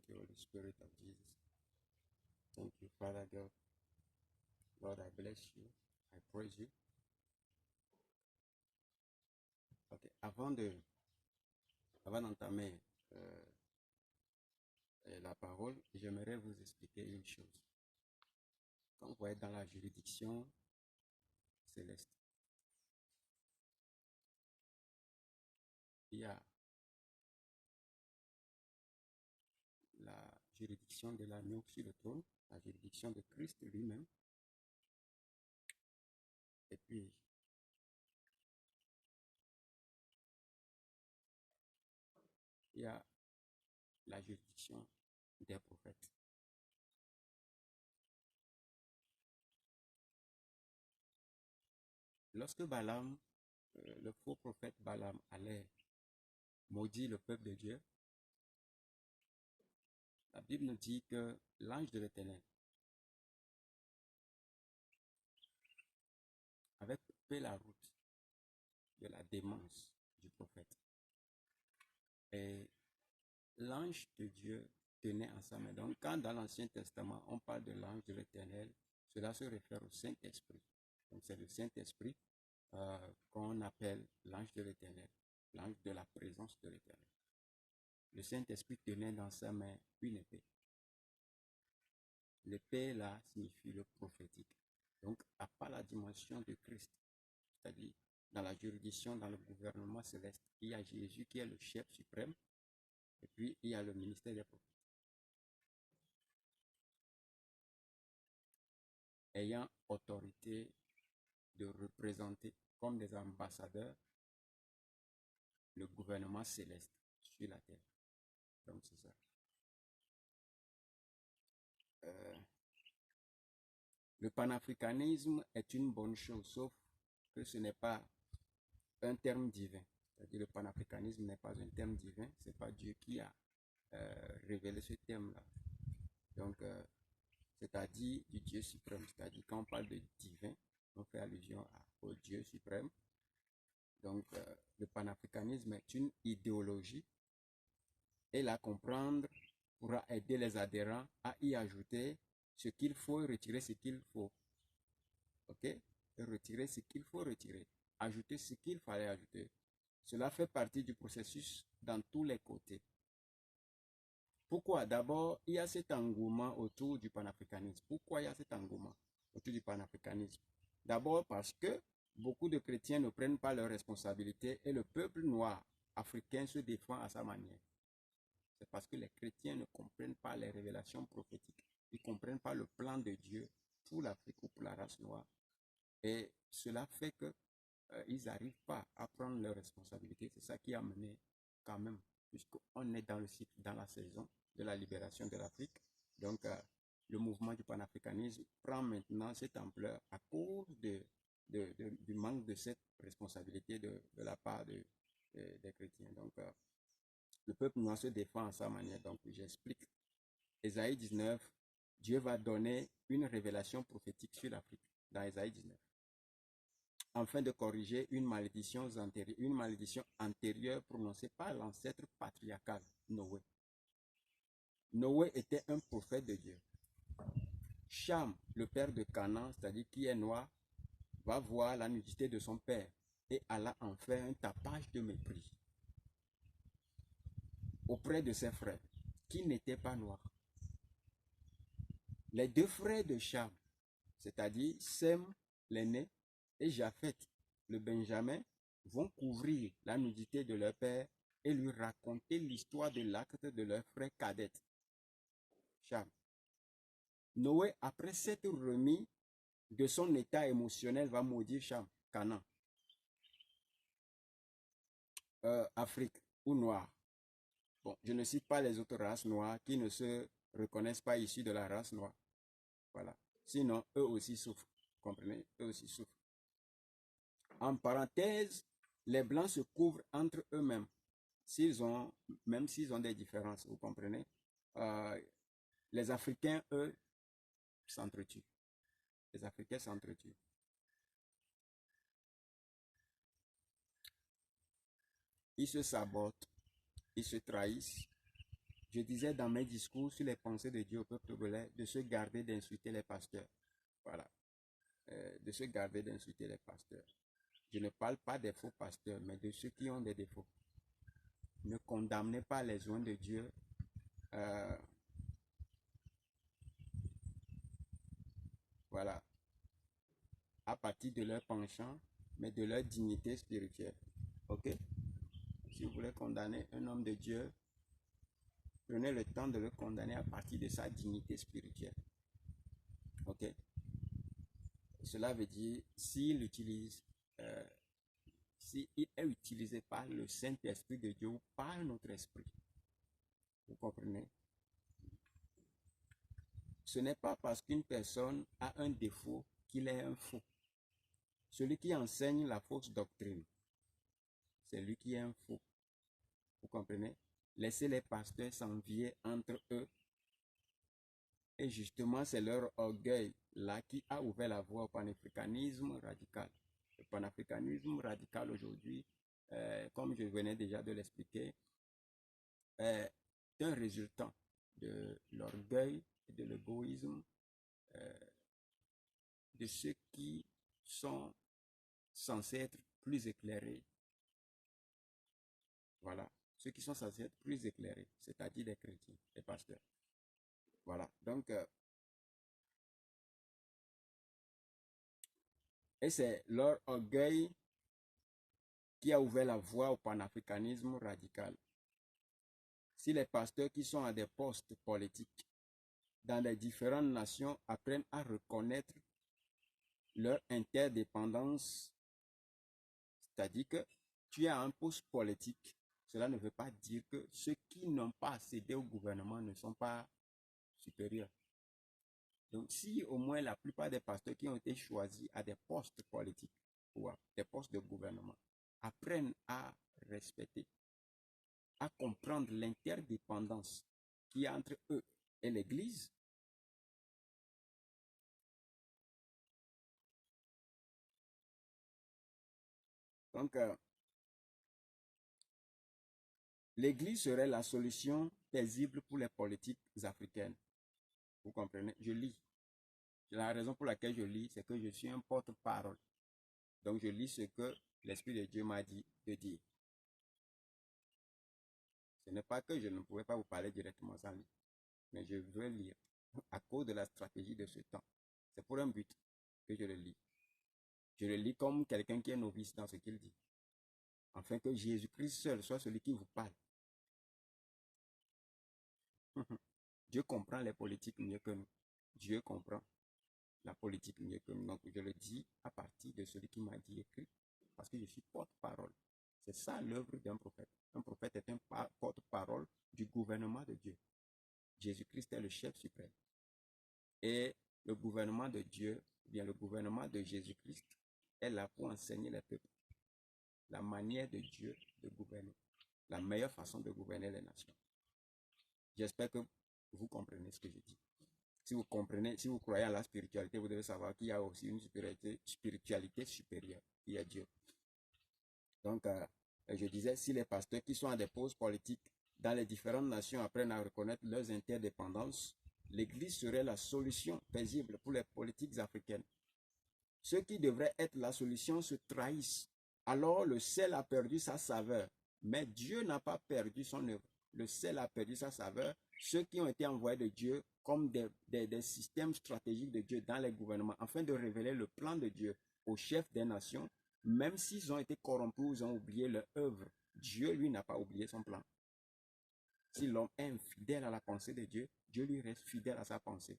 you, Holy Spirit of Jesus. Thank you, Father God. Lord, I bless you. I praise you. Ok, avant d'entamer la parole, j'aimerais vous expliquer une chose. Quand vous êtes dans la juridiction céleste, il y a la juridiction de l'agneau sur le trône, la juridiction de Christ lui-même, et puis il y a la juridiction des prophètes. Lorsque Balaam, le faux prophète Balaam allait maudire le peuple de Dieu, la Bible nous dit que l'ange de l'Éternel avait coupé la route de la démence du prophète. Et l'ange de Dieu tenait en sa main. Donc, quand dans l'Ancien Testament, on parle de l'ange de l'Éternel, cela se réfère au Saint-Esprit. Donc, c'est le Saint-Esprit qu'on appelle l'ange de l'Éternel, l'ange de la présence de l'Éternel. Le Saint-Esprit tenait dans sa main une épée. L'épée, là, signifie le prophétique. Donc, à part la dimension de Christ, c'est-à-dire dans la juridiction, dans le gouvernement céleste, il y a Jésus qui est le chef suprême, et puis il y a le ministère des prophètes. Ayant autorité de représenter comme des ambassadeurs le gouvernement céleste sur la terre. Donc, c'est ça. Le panafricanisme est une bonne chose, sauf que ce n'est pas un terme divin. C'est-à-dire le panafricanisme n'est pas un terme divin, ce n'est pas Dieu qui a révélé ce terme-là. Donc, c'est-à-dire du Dieu suprême. C'est-à-dire quand on parle de divin, on fait allusion au Dieu suprême. Donc, le panafricanisme est une idéologie et la comprendre pourra aider les adhérents à y ajouter ce qu'il faut et retirer ce qu'il faut. OK? Et retirer ce qu'il faut retirer. Ajouter ce qu'il fallait ajouter. Cela fait partie du processus dans tous les côtés. Pourquoi? D'abord, il y a cet engouement autour du panafricanisme. Pourquoi il y a cet engouement autour du panafricanisme? D'abord parce que beaucoup de chrétiens ne prennent pas leurs responsabilités et le peuple noir africain se défend à sa manière. C'est parce que les chrétiens ne comprennent pas les révélations prophétiques. Ils ne comprennent pas le plan de Dieu pour l'Afrique ou pour la race noire. Et cela fait qu'ils n'arrivent pas à prendre leurs responsabilités. C'est ça qui a mené quand même, puisqu'on est dans le cycle, dans la saison de la libération de l'Afrique. Donc, le mouvement du panafricanisme prend maintenant cette ampleur à cause du manque de cette responsabilité de la part des chrétiens. Donc, le peuple noir se défend à sa manière. Donc, j'explique. Ésaïe 19, Dieu va donner une révélation prophétique sur l'Afrique, dans Ésaïe 19, afin de corriger une malédiction antérieure prononcée par l'ancêtre patriarcal, Noé. Noé était un prophète de Dieu. Cham, le père de Canaan, c'est-à-dire qui est noir, va voir la nudité de son père et Allah en fait un tapage de mépris auprès de ses frères, qui n'étaient pas noirs. Les deux frères de Cham, c'est-à-dire Sem, l'aîné, et Japhet, le Benjamin, vont couvrir la nudité de leur père et lui raconter l'histoire de l'acte de leur frère cadet, Cham. Noé, après s'être remis de son état émotionnel, va maudire Cham, Canaan, Afrique ou noir. Bon, je ne cite pas les autres races noires qui ne se reconnaissent pas issues de la race noire. Voilà. Sinon, eux aussi souffrent. Vous comprenez? Eux aussi souffrent. En parenthèse, les Blancs se couvrent entre eux-mêmes, même s'ils ont des différences, vous comprenez? Les Africains, eux, s'entretuent. Les Africains s'entretuent. Ils se sabotent, ils se trahissent, Je disais dans mes discours sur les pensées de Dieu au peuple togolais de se garder d'insulter les pasteurs. Voilà. De se garder d'insulter les pasteurs. Je ne parle pas des faux pasteurs, mais de ceux qui ont des défauts. Ne condamnez pas les oins de Dieu voilà, à partir de leur penchant, mais de leur dignité spirituelle. Ok? Si vous voulez condamner un homme de Dieu, prenez le temps de le condamner à partir de sa dignité spirituelle. Ok? Cela veut dire, s'il utilise, s'il est utilisé par le Saint-Esprit de Dieu ou par notre esprit. Vous comprenez? Ce n'est pas parce qu'une personne a un défaut qu'il est un faux. Celui qui enseigne la fausse doctrine, c'est lui qui est un faux. Vous comprenez? Laissez les pasteurs s'envier entre eux. Et justement, c'est leur orgueil là qui a ouvert la voie au panafricanisme radical. Le panafricanisme radical aujourd'hui, comme je venais déjà de l'expliquer, est un résultat de l'orgueil et de l'égoïsme de ceux qui sont censés être plus éclairés. Voilà. Ceux qui sont censés être plus éclairés, c'est-à-dire les chrétiens, les pasteurs. Voilà. Donc, et c'est leur orgueil qui a ouvert la voie au panafricanisme radical. Si les pasteurs qui sont à des postes politiques dans les différentes nations apprennent à reconnaître leur interdépendance, c'est-à-dire que tu as un poste politique, cela ne veut pas dire que ceux qui n'ont pas accédé au gouvernement ne sont pas supérieurs. Donc, si au moins la plupart des pasteurs qui ont été choisis à des postes politiques ou à des postes de gouvernement apprennent à respecter, à comprendre l'interdépendance qu'il y a entre eux et l'Église, donc l'Église serait la solution paisible pour les politiques africaines. Vous comprenez? Je lis. La raison pour laquelle je lis, c'est que je suis un porte-parole. Donc je lis ce que l'Esprit de Dieu m'a dit de dire. Ce n'est pas que je ne pouvais pas vous parler directement sans lire, mais je veux lire à cause de la stratégie de ce temps. C'est pour un but que je le lis. Je le lis comme quelqu'un qui est novice dans ce qu'il dit, afin que Jésus-Christ seul soit celui qui vous parle. Dieu comprend les politiques mieux que nous. Dieu comprend la politique mieux que nous. Donc je le dis à partir de celui qui m'a dit écrit, parce que je suis porte-parole. C'est ça l'œuvre d'un prophète. Un prophète est un porte-parole du gouvernement de Dieu. Jésus-Christ est le chef suprême. Et le gouvernement de Dieu, bien le gouvernement de Jésus-Christ, est là pour enseigner les peuples la manière de Dieu de gouverner, la meilleure façon de gouverner les nations. J'espère que vous comprenez ce que je dis. Si vous comprenez, si vous croyez à la spiritualité, vous devez savoir qu'il y a aussi une spiritualité supérieure, il y a Dieu. Donc, je disais, si les pasteurs qui sont à des postes politiques dans les différentes nations apprennent à reconnaître leurs interdépendances, l'Église serait la solution paisible pour les politiques africaines. Ceux qui devraient être la solution se trahissent. Alors le sel a perdu sa saveur. Mais Dieu n'a pas perdu son œuvre. Le sel a perdu sa saveur. Ceux qui ont été envoyés de Dieu comme des systèmes stratégiques de Dieu dans les gouvernements, afin de révéler le plan de Dieu aux chefs des nations, même s'ils ont été corrompus ou ils ont oublié leur œuvre, Dieu, lui, n'a pas oublié son plan. Si l'homme est infidèle à la pensée de Dieu, Dieu lui reste fidèle à sa pensée.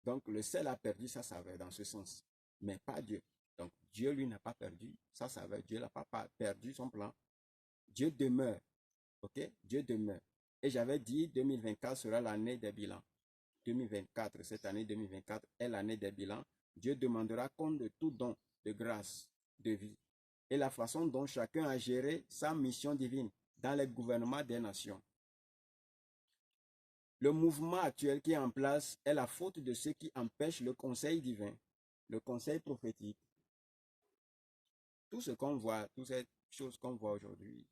Donc, le sel a perdu sa saveur dans ce sens, mais pas Dieu. Donc, Dieu, lui, n'a pas perdu sa saveur. Dieu n'a pas perdu son plan. Dieu demeure. OK? Dieu demeure. Et j'avais dit, 2024 sera l'année des bilans. 2024, cette année 2024 est l'année des bilans. Dieu demandera compte de tout don de grâce, de vie, et la façon dont chacun a géré sa mission divine dans les gouvernements des nations. Le mouvement actuel qui est en place est la faute de ceux qui empêchent le conseil divin, le conseil prophétique. Tout ce qu'on voit, choses qu'on voit aujourd'hui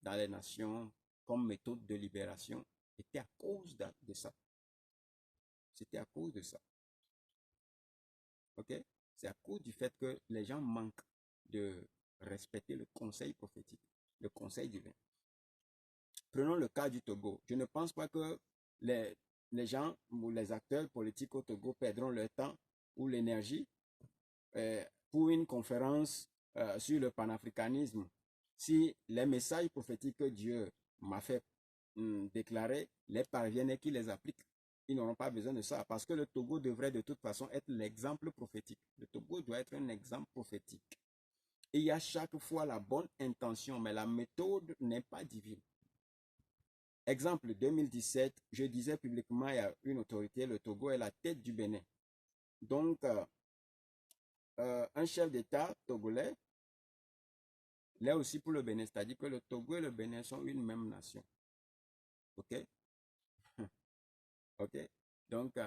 dans les nations comme méthode de libération était à cause de ça. C'était à cause de ça. Ok? C'est à cause du fait que les gens manquent de respecter le conseil prophétique, le conseil divin. Prenons le cas du Togo. Je ne pense pas que les, les gens ou les acteurs politiques au Togo perdront leur temps ou l'énergie pour une conférence sur le panafricanisme. Si les messages prophétiques que Dieu m'a fait déclarer les parviennent et qu'il les applique, ils n'auront pas besoin de ça parce que le Togo devrait de toute façon être l'exemple prophétique. Le Togo doit être un exemple prophétique. Et il y a chaque fois la bonne intention, mais la méthode n'est pas divine. Exemple 2017, je disais publiquement à une autorité, le Togo est la tête du Bénin. Donc, un chef d'État togolais l'est aussi pour le Bénin, c'est-à-dire que le Togo et le Bénin sont une même nation. OK? OK? Donc,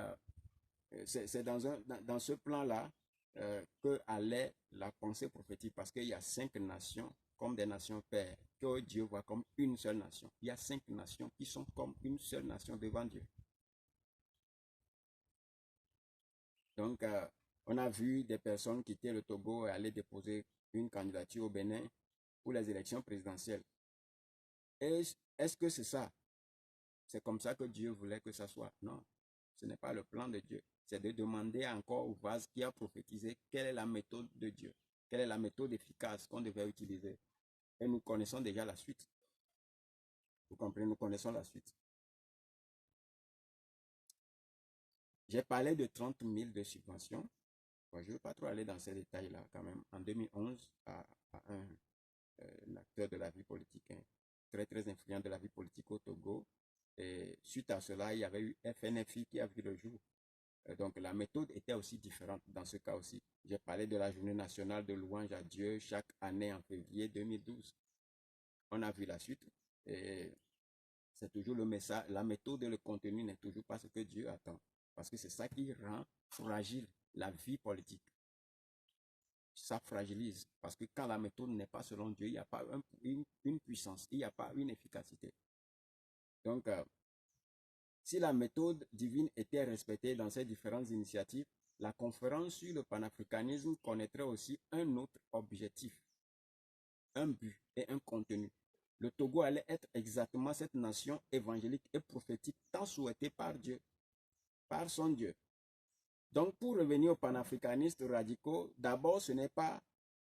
c'est dans ce plan-là que allait la pensée prophétique, parce qu'il y a 5 nations comme des nations pères, que Dieu voit comme une seule nation. Il y a 5 nations qui sont comme une seule nation devant Dieu. Donc, on a vu des personnes quitter le Togo et aller déposer une candidature au Bénin pour les élections présidentielles. Est-ce que c'est ça? C'est comme ça que Dieu voulait que ça soit? Non, ce n'est pas le plan de Dieu. C'est de demander encore au vase qui a prophétisé quelle est la méthode de Dieu, quelle est la méthode efficace qu'on devait utiliser. Et nous connaissons déjà la suite. Vous comprenez, nous connaissons la suite. J'ai parlé de 30 000 de subventions. Bon, je ne veux pas trop aller dans ces détails-là quand même. En 2011, à un acteur de la vie politique, hein, très très influent de la vie politique au Togo. Et suite à cela, il y avait eu FNFI qui a vu le jour. Donc la méthode était aussi différente dans ce cas aussi. J'ai parlé de la journée nationale de louange à Dieu chaque année en février 2012. On a vu la suite. Et c'est toujours le message. La méthode et le contenu n'est toujours pas ce que Dieu attend. Parce que c'est ça qui rend fragile la vie politique. Ça fragilise. Parce que quand la méthode n'est pas selon Dieu, il n'y a pas une puissance, il n'y a pas une efficacité. Donc, si la méthode divine était respectée dans ces différentes initiatives, la conférence sur le panafricanisme connaîtrait aussi un autre objectif, un but et un contenu. Le Togo allait être exactement cette nation évangélique et prophétique tant souhaitée par Dieu, par son Dieu. Donc, pour revenir aux panafricanistes radicaux, d'abord, ce n'est pas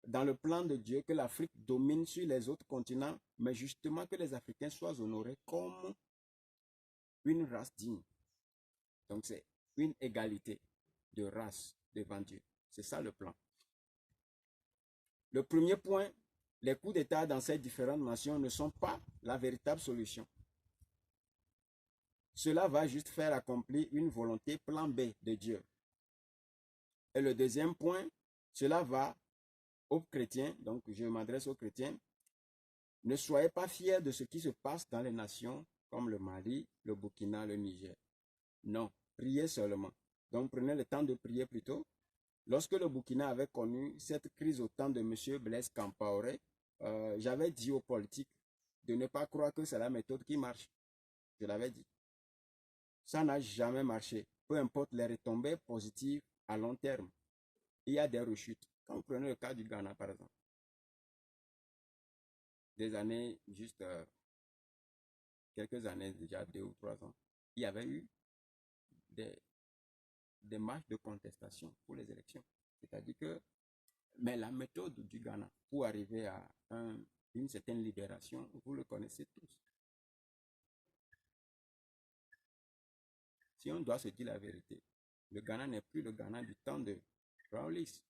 dans le plan de Dieu que l'Afrique domine sur les autres continents, mais justement que les Africains soient honorés comme une race digne. Donc, c'est une égalité de race devant Dieu. C'est ça le plan. Le premier point, les coups d'État dans ces différentes nations ne sont pas la véritable solution. Cela va juste faire accomplir une volonté plan B de Dieu. Et le deuxième point, cela va aux chrétiens, donc je m'adresse aux chrétiens, ne soyez pas fiers de ce qui se passe dans les nations comme le Mali, le Burkina, le Niger. Non, priez seulement. Donc prenez le temps de prier plutôt. Lorsque le Burkina avait connu cette crise au temps de M. Blaise Compaoré, j'avais dit aux politiques de ne pas croire que c'est la méthode qui marche. Je l'avais dit. Ça n'a jamais marché. Peu importe les retombées positives à long terme. Il y a des rechutes. Quand vous prenez le cas du Ghana, par exemple. Des années, juste quelques années, déjà 2 ou 3 ans, il y avait eu des, des marches de contestation pour les élections. C'est-à-dire que, mais la méthode du Ghana pour arriver à une certaine libération, vous le connaissez tous. Si on doit se dire la vérité, le Ghana n'est plus le Ghana du temps de Rawlings.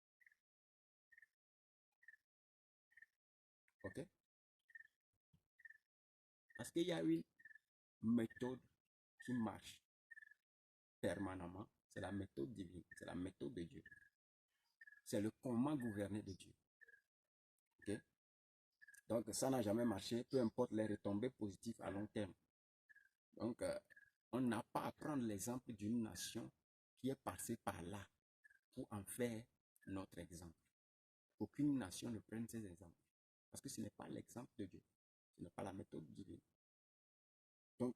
OK? Parce qu'il y a une méthode qui marche permanemment. C'est la méthode divine. C'est la méthode de Dieu. C'est le comment gouverner de Dieu. OK? Donc, ça n'a jamais marché, peu importe les retombées positives à long terme. Donc, on n'a pas à prendre l'exemple d'une nation qui est passée par là pour en faire notre exemple. Aucune nation ne prenne ces exemples. Parce que ce n'est pas l'exemple de Dieu. Ce n'est pas la méthode divine. Donc,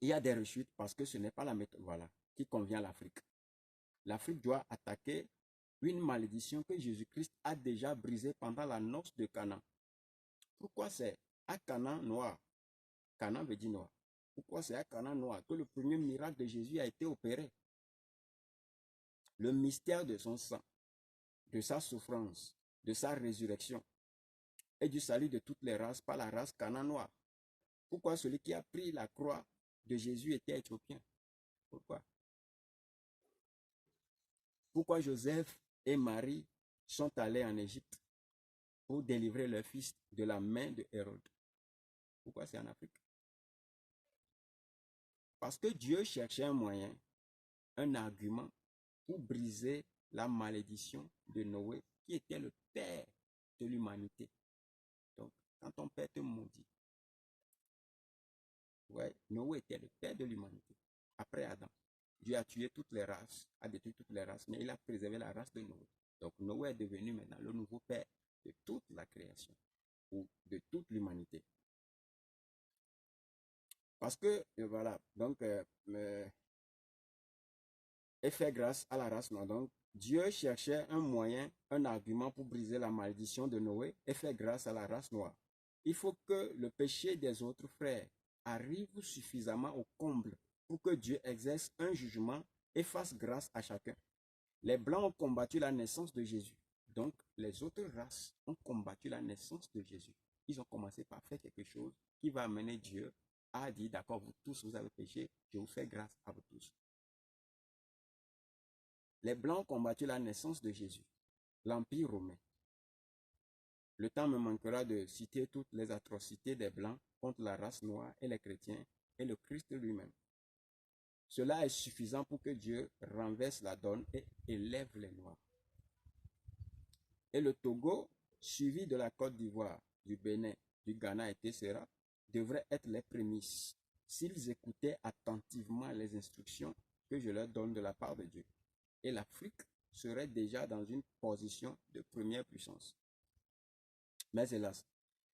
il y a des rechutes parce que ce n'est pas la méthode, voilà, qui convient à l'Afrique. L'Afrique doit attaquer une malédiction que Jésus-Christ a déjà brisée pendant la noce de Cana. Pourquoi c'est à Cana noir? Cana veut dire noir. Pourquoi c'est à Cana noir que le premier miracle de Jésus a été opéré? Le mystère de son sang, de sa souffrance, de sa résurrection et du salut de toutes les races par la race Cana noire. Pourquoi celui qui a pris la croix de Jésus était éthiopien? Pourquoi? Pourquoi Joseph et Marie sont allés en Égypte pour délivrer leur fils de la main de Hérode? Pourquoi c'est en Afrique? Parce que Dieu cherchait un moyen, un argument pour briser la malédiction de Noé, qui était le père de l'humanité. Donc, quand ton père te maudit, ouais, Noé était le père de l'humanité. Après Adam, Dieu a tué toutes les races, a détruit toutes les races, mais il a préservé la race de Noé. Donc, Noé est devenu maintenant le nouveau père de toute la création, ou de toute l'humanité. Parce que, voilà, donc, et fait grâce à la race noire. Donc, Dieu cherchait un moyen, un argument pour briser la malédiction de Noé et faire grâce à la race noire. Il faut que le péché des autres frères arrive suffisamment au comble pour que Dieu exerce un jugement et fasse grâce à chacun. Les Blancs ont combattu la naissance de Jésus. Donc, les autres races ont combattu la naissance de Jésus. Ils ont commencé par faire quelque chose qui va amener Dieu à dire, d'accord, vous tous, vous avez péché, je vous fais grâce à vous tous. Les Blancs ont combattu la naissance de Jésus, l'Empire romain. Le temps me manquera de citer toutes les atrocités des Blancs contre la race noire et les chrétiens et le Christ lui-même. Cela est suffisant pour que Dieu renverse la donne et élève les Noirs. Et le Togo, suivi de la Côte d'Ivoire, du Bénin, du Ghana et Tessera, devraient être les prémices s'ils écoutaient attentivement les instructions que je leur donne de la part de Dieu. Et l'Afrique serait déjà dans une position de première puissance. Mais hélas,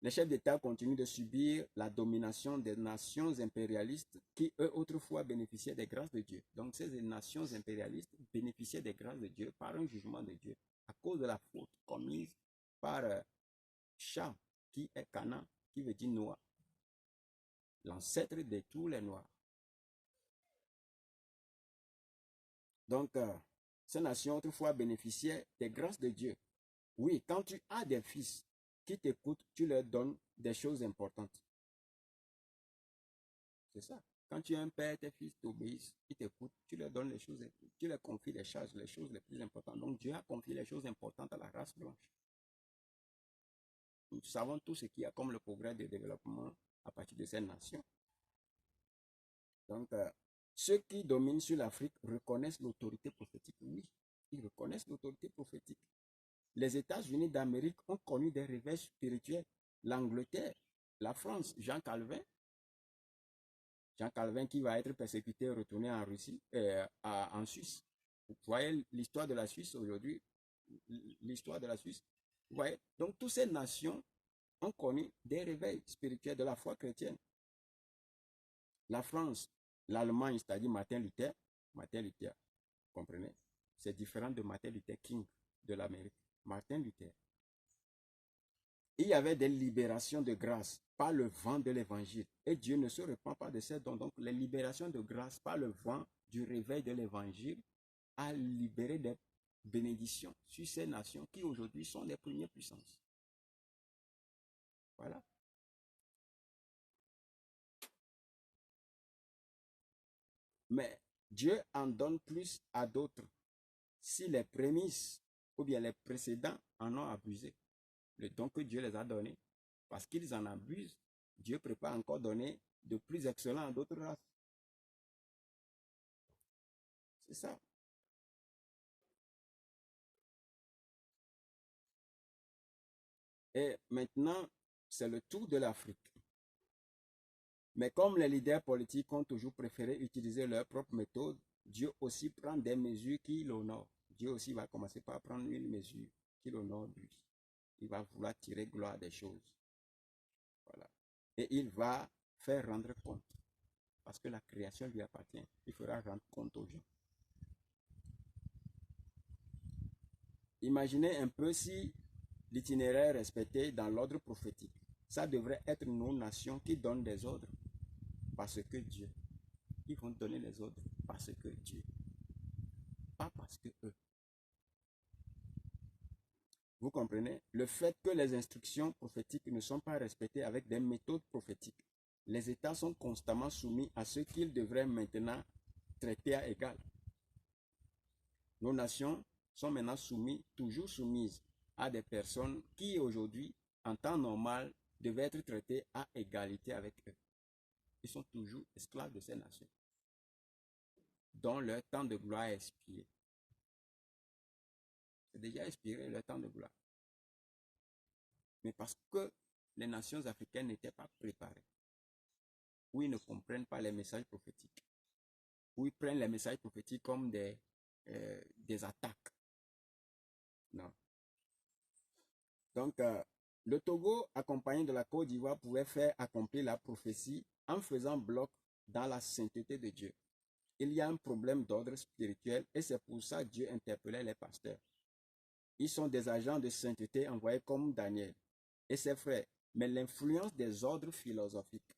les chefs d'État continuent de subir la domination des nations impérialistes qui, eux, autrefois bénéficiaient des grâces de Dieu. Donc, ces nations impérialistes bénéficiaient des grâces de Dieu par un jugement de Dieu à cause de la faute commise par Cham, qui est Canaan, qui veut dire noir, l'ancêtre de tous les Noirs. Donc, ces nations autrefois bénéficiaient des grâces de Dieu. Oui, quand tu as des fils qui t'écoutent, tu leur donnes des choses importantes. C'est ça. Quand tu as un père, tes fils t'obéissent, ils t'écoutent, tu leur donnes les choses, tu leur confies les charges, les choses les plus importantes. Donc Dieu a confié les choses importantes à la race blanche. Nous savons tout ce qu'il y a comme le progrès de développement à partir de ces nations. Donc, ceux qui dominent sur l'Afrique reconnaissent l'autorité prophétique. Oui, ils reconnaissent l'autorité prophétique. Les États-Unis d'Amérique ont connu des réveils spirituels. L'Angleterre, la France, Jean Calvin qui va être persécuté et retourné en Russie, en Suisse. Vous voyez l'histoire de la Suisse aujourd'hui, l'histoire de la Suisse. Vous voyez, donc toutes ces nations ont connu des réveils spirituels de la foi chrétienne. La France, l'Allemagne, c'est-à-dire Martin Luther, vous comprenez? C'est différent de Martin Luther King de l'Amérique. Martin Luther. Il y avait des libérations de grâce par le vent de l'évangile. Et Dieu ne se repent pas de ces dons. Donc, les libérations de grâce par le vent du réveil de l'évangile a libéré des bénédictions sur ces nations qui aujourd'hui sont les premières puissances. Voilà. Mais Dieu en donne plus à d'autres si les prémices ou bien les précédents en ont abusé. Le don que Dieu les a donné, parce qu'ils en abusent, Dieu prépare encore donner de plus excellent à d'autres races. C'est ça. Et maintenant, c'est le tour de l'Afrique. Mais comme les leaders politiques ont toujours préféré utiliser leur propre méthode, Dieu aussi prend des mesures qui l'honorent. Dieu aussi va commencer par prendre une mesure qui l'honore lui. il va vouloir tirer gloire des choses. Voilà. Et il va faire rendre compte. Parce que la création lui appartient. Il fera rendre compte aux gens. Imaginez un peu si l'itinéraire respecté dans l'ordre prophétique. Ça devrait être nos nations qui donnent des ordres parce que Dieu. Ils vont donner les ordres parce que Dieu. Pas parce que eux. Vous comprenez? Le fait que les instructions prophétiques ne sont pas respectées avec des méthodes prophétiques. Les États sont constamment soumis à ce qu'ils devraient maintenant traiter à égal. Nos nations sont maintenant toujours soumises à des personnes qui aujourd'hui, en temps normal, devaient être traitées à égalité avec eux. Ils sont toujours esclaves de ces nations, dont leur temps de gloire est expiré. C'est déjà expiré leur temps de gloire. Mais parce que les nations africaines n'étaient pas préparées, où ils ne comprennent pas les messages prophétiques, où ils prennent les messages prophétiques comme des attaques. Non. Donc, le Togo, accompagné de la Côte d'Ivoire, pouvait faire accomplir la prophétie en faisant bloc dans la sainteté de Dieu. Il y a un problème d'ordre spirituel et c'est pour ça que Dieu interpellait les pasteurs. Ils sont des agents de sainteté envoyés comme Daniel et ses frères. Mais l'influence des ordres philosophiques,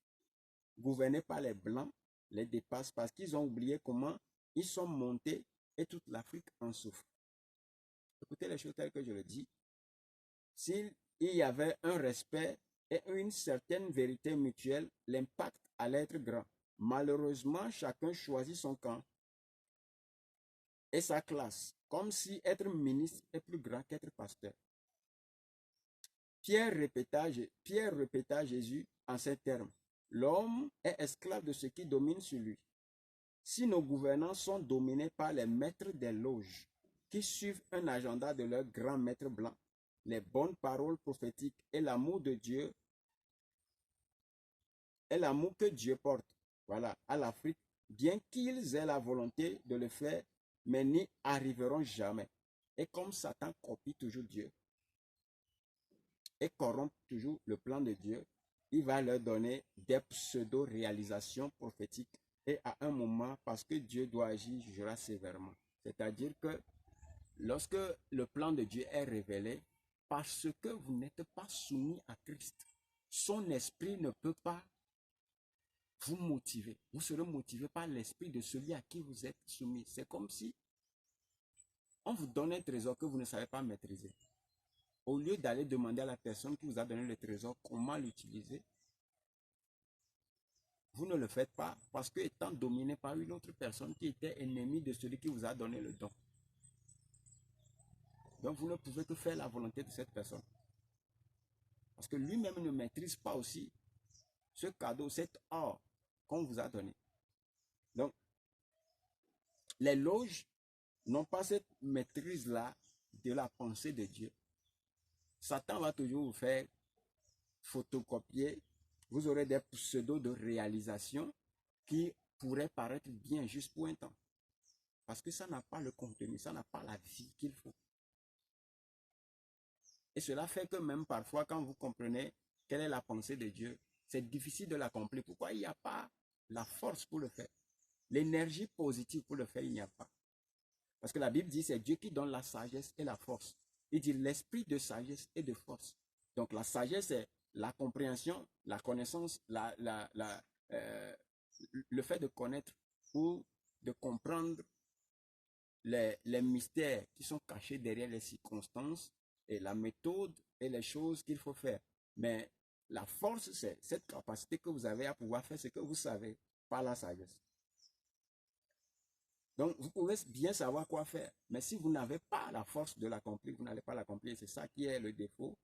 gouvernés par les Blancs, les dépasse parce qu'ils ont oublié comment ils sont montés et toute l'Afrique en souffre. Écoutez les choses telles que je le dis. S'il y avait un respect et une certaine vérité mutuelle, l'impact allait être grand. Malheureusement, chacun choisit son camp et sa classe, comme si être ministre est plus grand qu'être pasteur. Pierre répéta à Jésus en ces termes: l'homme est esclave de ce qui domine sur lui. Si nos gouvernants sont dominés par les maîtres des loges, qui suivent un agenda de leur grand maître blanc, les bonnes paroles prophétiques et l'amour de Dieu, et l'amour que Dieu porte, voilà, à l'Afrique, bien qu'ils aient la volonté de le faire, mais n'y arriveront jamais. Et comme Satan copie toujours Dieu et corrompt toujours le plan de Dieu, il va leur donner des pseudo-réalisations prophétiques. Et à un moment, parce que Dieu doit agir, jugera sévèrement. C'est-à-dire que lorsque le plan de Dieu est révélé, parce que vous n'êtes pas soumis à Christ, son esprit ne peut pas vous motiver. Vous serez motivé par l'esprit de celui à qui vous êtes soumis. C'est comme si on vous donne un trésor que vous ne savez pas maîtriser. Au lieu d'aller demander à la personne qui vous a donné le trésor comment l'utiliser, vous ne le faites pas parce que étant dominé par une autre personne qui était ennemie de celui qui vous a donné le don. Donc vous ne pouvez que faire la volonté de cette personne. Parce que lui-même ne maîtrise pas aussi ce cadeau, cet or qu'on vous a donné. Donc, les loges n'ont pas cette maîtrise-là de la pensée de Dieu. Satan va toujours vous faire photocopier. Vous aurez des pseudos de réalisation qui pourraient paraître bien juste pour un temps. Parce que ça n'a pas le contenu, ça n'a pas la vie qu'il faut. Et cela fait que même parfois, quand vous comprenez quelle est la pensée de Dieu, c'est difficile de l'accomplir. Pourquoi il n'y a pas la force pour le faire? L'énergie positive pour le faire, il n'y a pas. Parce que la Bible dit, c'est Dieu qui donne la sagesse et la force. Il dit l'esprit de sagesse et de force. Donc la sagesse, c'est la compréhension, la connaissance, le fait de connaître ou de comprendre les mystères qui sont cachés derrière les circonstances et la méthode et les choses qu'il faut faire. Mais la force, c'est cette capacité que vous avez à pouvoir faire ce que vous savez par la sagesse. Donc, vous pouvez bien savoir quoi faire, mais si vous n'avez pas la force de l'accomplir, vous n'allez pas l'accomplir. C'est ça qui est le défaut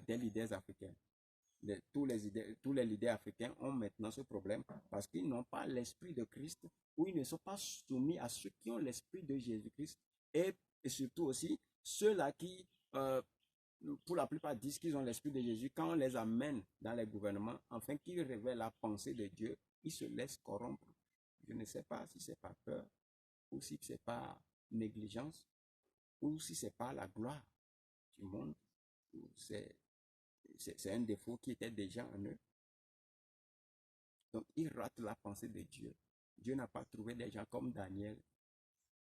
des leaders africains. Tous les leaders africains ont maintenant ce problème parce qu'ils n'ont pas l'esprit de Christ ou ils ne sont pas soumis à ceux qui ont l'esprit de Jésus-Christ et surtout aussi ceux-là qui, pour la plupart, disent qu'ils ont l'esprit de Jésus. Quand on les amène dans les gouvernements, afin qu'ils révèlent la pensée de Dieu, ils se laissent corrompre. Je ne sais pas si c'est par peur ou si c'est pas négligence, ou si c'est pas la gloire du monde, C'est un défaut qui était déjà en eux. Donc, ils ratent la pensée de Dieu. Dieu n'a pas trouvé des gens comme Daniel,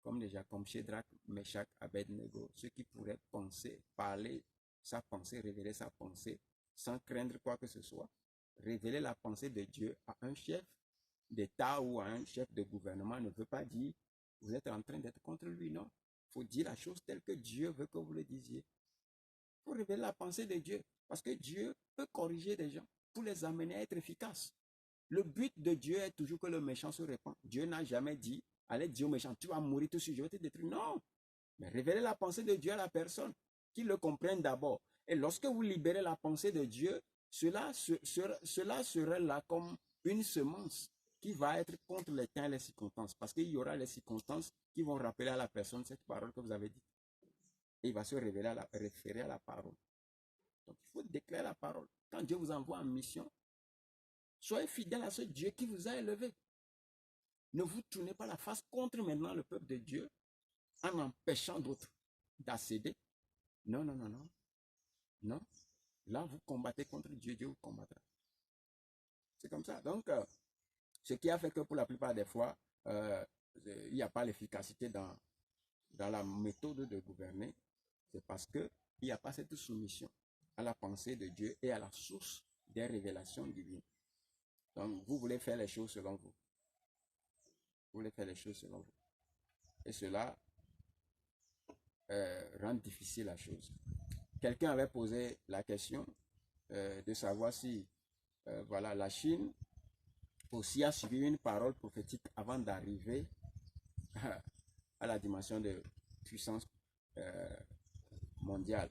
comme des gens comme Shadrach, Meshach, Abednego, ceux qui pourraient penser, parler sa pensée, révéler sa pensée, sans craindre quoi que ce soit. Révéler la pensée de Dieu à un chef d'État ou à un chef de gouvernement ne veut pas dire vous êtes en train d'être contre lui, non. Il faut dire la chose telle que Dieu veut que vous le disiez. Il faut révéler la pensée de Dieu, parce que Dieu peut corriger des gens pour les amener à être efficaces. Le but de Dieu est toujours que le méchant se répand. Dieu n'a jamais dit, allez dire au méchant, tu vas mourir tout de suite, je vais te détruire. Non, mais révélez la pensée de Dieu à la personne, qu'il le comprenne d'abord. Et lorsque vous libérez la pensée de Dieu, cela sera là comme une semence qui va être contre les temps et les circonstances. Parce qu'il y aura les circonstances qui vont rappeler à la personne cette parole que vous avez dite. Et il va se référer à la parole. Donc il faut déclarer la parole. Quand Dieu vous envoie en mission, soyez fidèle à ce Dieu qui vous a élevé. Ne vous tournez pas la face contre maintenant le peuple de Dieu en empêchant d'autres d'accéder. Non, non, non, non. Non. Là, vous combattez contre Dieu, Dieu vous combattra. C'est comme ça. Donc, ce qui a fait que pour la plupart des fois, il n'y a pas l'efficacité dans la méthode de gouverner, c'est parce qu'il n'y a pas cette soumission à la pensée de Dieu et à la source des révélations divines. Donc, vous voulez faire les choses selon vous. Vous voulez faire les choses selon vous. Et cela rend difficile la chose. Quelqu'un avait posé la question de savoir si voilà, la Chine aussi a suivi une parole prophétique avant d'arriver à la dimension de puissance mondiale.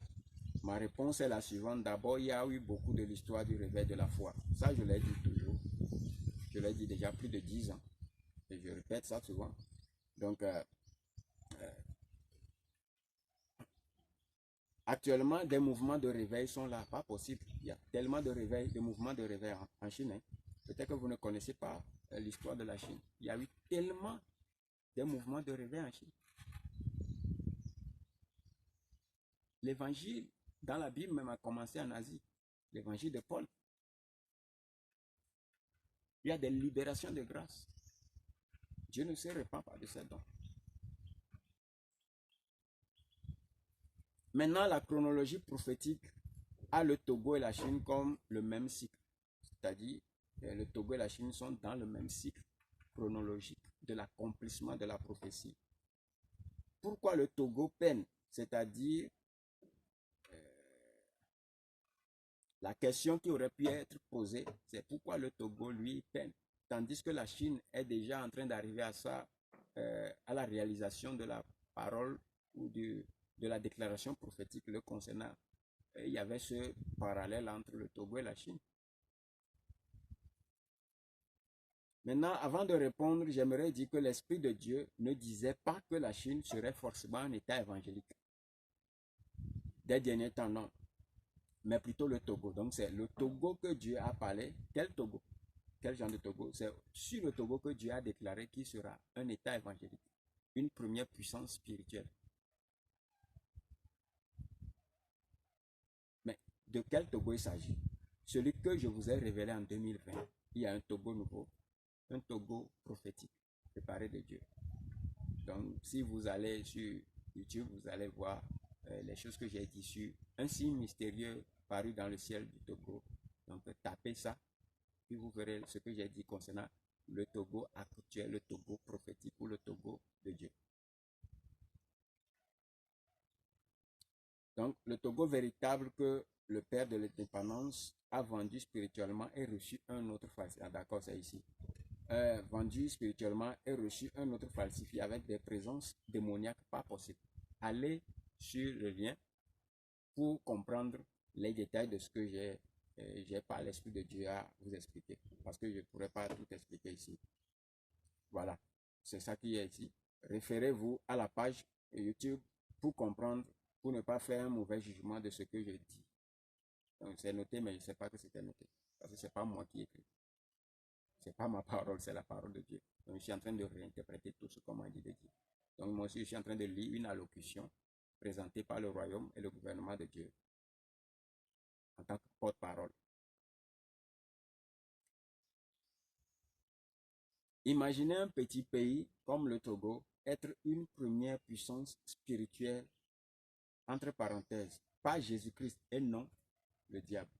Ma réponse est la suivante. D'abord, il y a eu beaucoup de l'histoire du réveil de la foi. Ça, je l'ai dit toujours. Je l'ai dit déjà plus de 10 ans. Et je répète ça souvent. Donc, actuellement, des mouvements de réveil sont là. Pas possible. Il y a tellement de réveils, de mouvements de réveil en Chine. Hein. Peut-être que vous ne connaissez pas l'histoire de la Chine. Il y a eu tellement de mouvements de réveil en Chine. L'évangile, dans la Bible même, a commencé en Asie. L'évangile de Paul. Il y a des libérations de grâce. Dieu ne se répand pas de ses dons. Maintenant, la chronologie prophétique a le Togo et la Chine comme le même cycle. C'est-à-dire, le Togo et la Chine sont dans le même cycle chronologique de l'accomplissement de la prophétie. Pourquoi le Togo peine? C'est-à-dire, la question qui aurait pu être posée, c'est pourquoi le Togo, lui, peine, tandis que la Chine est déjà en train d'arriver à ça, à la réalisation de la parole ou de la déclaration prophétique le concernant. Il y avait ce parallèle entre le Togo et la Chine. Maintenant, avant de répondre, j'aimerais dire que l'Esprit de Dieu ne disait pas que la Chine serait forcément un État évangélique. Des derniers temps, non. Mais plutôt le Togo. Donc, c'est le Togo que Dieu a parlé. Quel Togo? Quel genre de Togo? C'est sur le Togo que Dieu a déclaré qu'il sera un État évangélique. Une première puissance spirituelle. Mais de quel Togo il s'agit? Celui que je vous ai révélé en 2020. Il y a un Togo nouveau. Un Togo prophétique. Préparé de Dieu. Donc, si vous allez sur YouTube, vous allez voir les choses que j'ai dit sur un signe mystérieux paru dans le ciel du Togo. Donc, tapez ça, puis vous verrez ce que j'ai dit concernant le Togo actuel, le Togo prophétique ou le Togo de Dieu. Donc, le Togo véritable que le père de l'indépendance a vendu spirituellement et reçu un autre falsifié. Ah, d'accord, c'est ici. Vendu spirituellement et reçu un autre falsifié avec des présences démoniaques pas possibles. Allez sur le lien pour comprendre les détails de ce que j'ai par l'Esprit de Dieu à vous expliquer. Parce que je ne pourrais pas tout expliquer ici. Voilà, c'est ça qui est ici. Référez-vous à la page YouTube pour comprendre, pour ne pas faire un mauvais jugement de ce que je dis. Donc c'est noté, mais je ne sais pas que c'était noté. Parce que ce n'est pas moi qui écris. Ce n'est pas ma parole, c'est la parole de Dieu. Donc je suis en train de réinterpréter tout ce qu'on m'a dit de dire. Donc moi aussi, je suis en train de lire une allocution présentée par le royaume et le gouvernement de Dieu. en tant que porte-parole. Imaginez un petit pays comme le Togo être une première puissance spirituelle, entre parenthèses, pas Jésus-Christ et non le diable,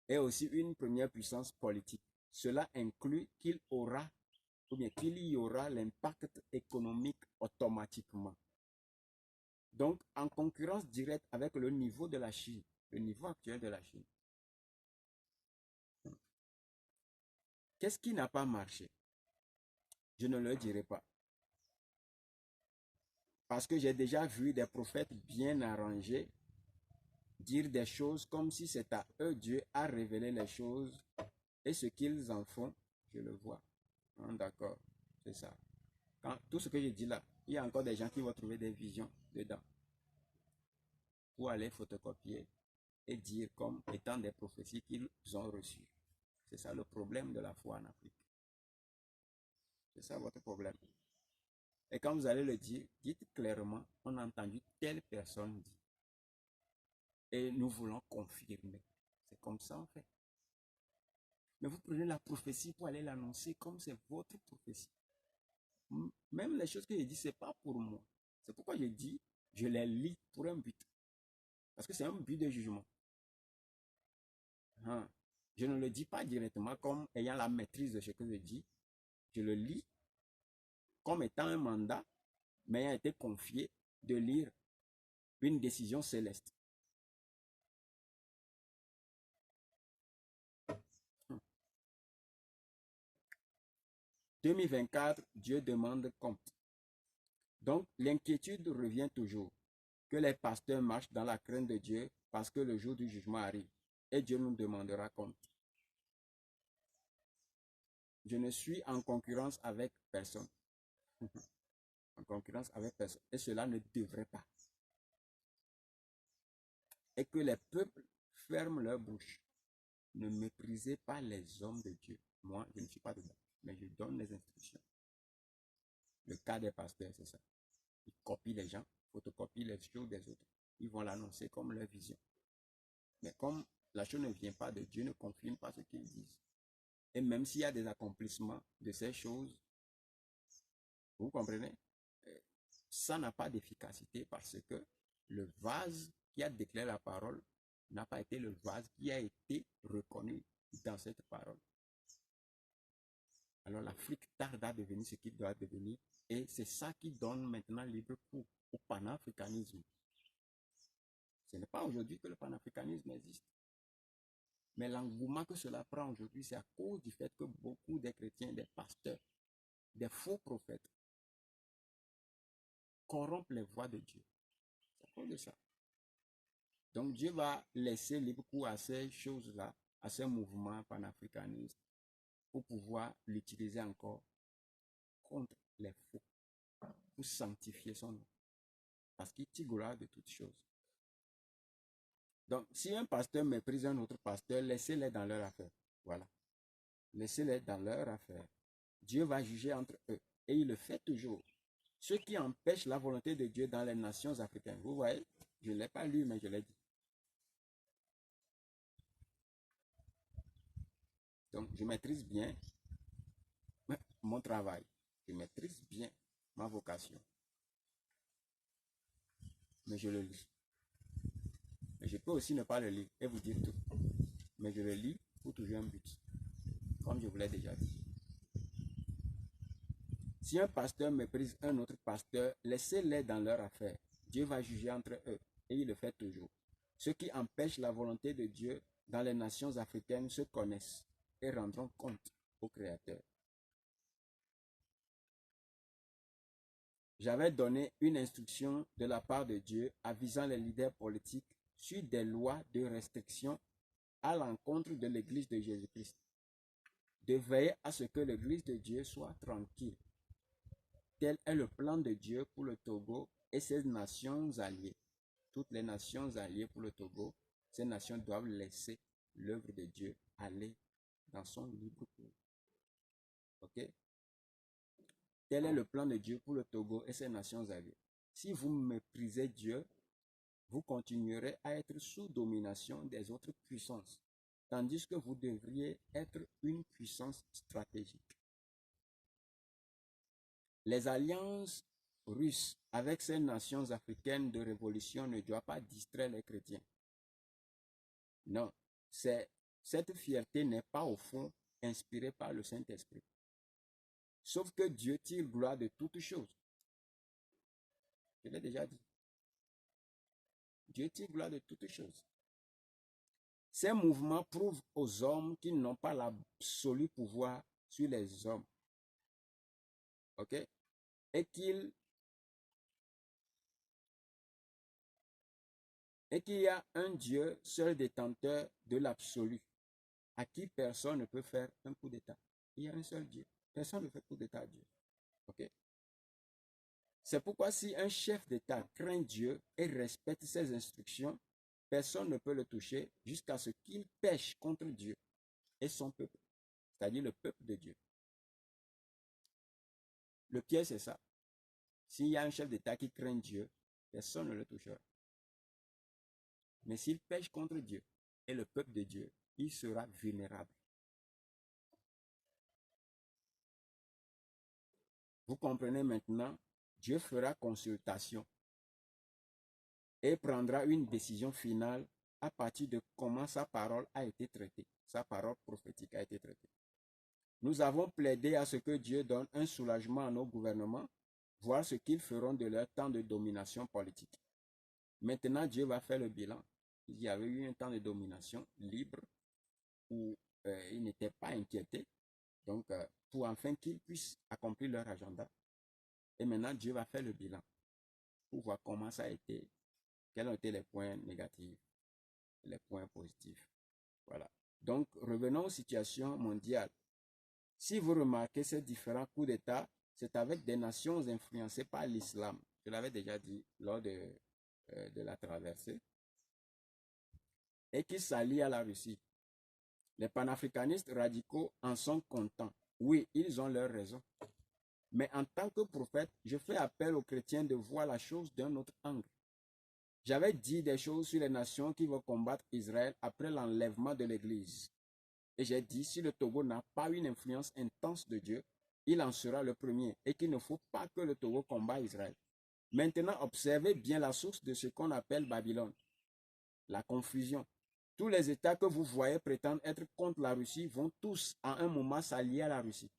et aussi une première puissance politique. Cela inclut qu'il aura, ou bien qu'il y aura l'impact économique automatiquement. Donc, en concurrence directe avec le niveau de la Chine, le niveau actuel de la Chine. Qu'est-ce qui n'a pas marché? Je ne le dirai pas. Parce que j'ai déjà vu des prophètes bien arrangés dire des choses comme si c'est à eux Dieu a révélé les choses et ce qu'ils en font, je le vois. D'accord, c'est ça. Quand, tout ce que je dis là, il y a encore des gens qui vont trouver des visions dedans pour aller photocopier et dire comme étant des prophéties qu'ils ont reçues. C'est ça le problème de la foi en Afrique. C'est ça votre problème. Et quand vous allez le dire, dites clairement, on a entendu telle personne dire. Et nous voulons confirmer. C'est comme ça en fait. Mais vous prenez la prophétie pour aller l'annoncer comme c'est votre prophétie. Même les choses que je dis, ce n'est pas pour moi. C'est pourquoi je dis, je les lis pour un but. Parce que c'est un but de jugement. Je ne le dis pas directement comme ayant la maîtrise de ce que je dis. Je le lis comme étant un mandat m'ayant été confié de lire une décision céleste. 2024, Dieu demande compte. Donc, l'inquiétude revient toujours. Que les pasteurs marchent dans la crainte de Dieu parce que le jour du jugement arrive et Dieu nous demandera compte. Je ne suis en concurrence avec personne. En concurrence avec personne. Et cela ne devrait pas. Et que les peuples ferment leur bouche. Ne méprisez pas les hommes de Dieu. Moi, je ne suis pas dedans. Mais je donne les instructions. Le cas des pasteurs, c'est ça. Ils copient les gens, photocopient les choses des autres. Ils vont l'annoncer comme leur vision. Mais comme la chose ne vient pas de Dieu, ne confirme pas ce qu'ils disent. Et même s'il y a des accomplissements de ces choses, vous comprenez, ça n'a pas d'efficacité parce que le vase qui a déclaré la parole n'a pas été le vase qui a été reconnu dans cette parole. Alors l'Afrique tarde à devenir ce qu'il doit devenir et c'est ça qui donne maintenant libre cours au panafricanisme. Ce n'est pas aujourd'hui que le panafricanisme existe. Mais l'engouement que cela prend aujourd'hui, c'est à cause du fait que beaucoup des chrétiens, des pasteurs, des faux prophètes corrompent les voies de Dieu. C'est à cause de ça. Donc Dieu va laisser libre cours à ces choses-là, à ces mouvements panafricanistes, pour pouvoir l'utiliser encore contre les faux, pour sanctifier son nom. Parce qu'il tigera de toutes choses. Donc, si un pasteur méprise un autre pasteur, laissez-les dans leur affaire. Voilà. Laissez-les dans leur affaire. Dieu va juger entre eux. Et il le fait toujours. Ce qui empêche la volonté de Dieu dans les nations africaines. Vous voyez, je ne l'ai pas lu, mais je l'ai dit. Donc, je maîtrise bien mon travail. Je maîtrise bien ma vocation. Mais je le lis. Mais je peux aussi ne pas le lire et vous dire tout. Mais je le lis pour toujours un but. Comme je vous l'ai déjà dit. Si un pasteur méprise un autre pasteur, laissez-les dans leur affaire. Dieu va juger entre eux et il le fait toujours. Ceux qui empêchent la volonté de Dieu dans les nations africaines se connaissent et rendront compte au Créateur. J'avais donné une instruction de la part de Dieu avisant les leaders politiques sur des lois de restriction à l'encontre de l'Église de Jésus-Christ, de veiller à ce que l'Église de Dieu soit tranquille. Tel est le plan de Dieu pour le Togo et ses nations alliées. Toutes les nations alliées pour le Togo, ces nations doivent laisser l'œuvre de Dieu aller dans son libre cours. Ok? Tel est le plan de Dieu pour le Togo et ses nations alliées. Si vous méprisez Dieu, vous continuerez à être sous domination des autres puissances, tandis que vous devriez être une puissance stratégique. Les alliances russes avec ces nations africaines de révolution ne doivent pas distraire les chrétiens. Non, cette fierté n'est pas au fond inspirée par le Saint-Esprit. Sauf que Dieu tire gloire de toutes choses. Je l'ai déjà dit. Dieu tire gloire de toutes choses. Ces mouvements prouvent aux hommes qu'ils n'ont pas l'absolu pouvoir sur les hommes. OK? Et qu'il y a un Dieu seul détenteur de l'absolu, à qui personne ne peut faire un coup d'État. Il y a un seul Dieu. Personne ne fait coup d'État à Dieu. OK? C'est pourquoi si un chef d'État craint Dieu et respecte ses instructions, personne ne peut le toucher jusqu'à ce qu'il pêche contre Dieu et son peuple, c'est-à-dire le peuple de Dieu. Le piège, c'est ça. S'il y a un chef d'État qui craint Dieu, personne ne le touchera. Mais s'il pêche contre Dieu et le peuple de Dieu, il sera vulnérable. Vous comprenez maintenant, Dieu fera consultation et prendra une décision finale à partir de comment sa parole a été traitée. Sa parole prophétique a été traitée. Nous avons plaidé à ce que Dieu donne un soulagement à nos gouvernements, voir ce qu'ils feront de leur temps de domination politique. Maintenant, Dieu va faire le bilan. Il y avait eu un temps de domination libre où ils n'étaient pas inquiétés. Donc, pour enfin qu'ils puissent accomplir leur agenda. Et maintenant, Dieu va faire le bilan pour voir comment ça a été, quels ont été les points négatifs, les points positifs. Voilà. Donc, revenons aux situations mondiales. Si vous remarquez ces différents coups d'État, c'est avec des nations influencées par l'islam. Je l'avais déjà dit lors de la traversée. Et qui s'allient à la Russie. Les panafricanistes radicaux en sont contents. Oui, ils ont leur raison. Mais en tant que prophète, je fais appel aux chrétiens de voir la chose d'un autre angle. J'avais dit des choses sur les nations qui vont combattre Israël après l'enlèvement de l'Église. Et j'ai dit, si le Togo n'a pas une influence intense de Dieu, il en sera le premier et qu'il ne faut pas que le Togo combatte Israël. Maintenant, observez bien la source de ce qu'on appelle Babylone. La confusion. Tous les États que vous voyez prétendre être contre la Russie vont tous à un moment s'allier à la Russie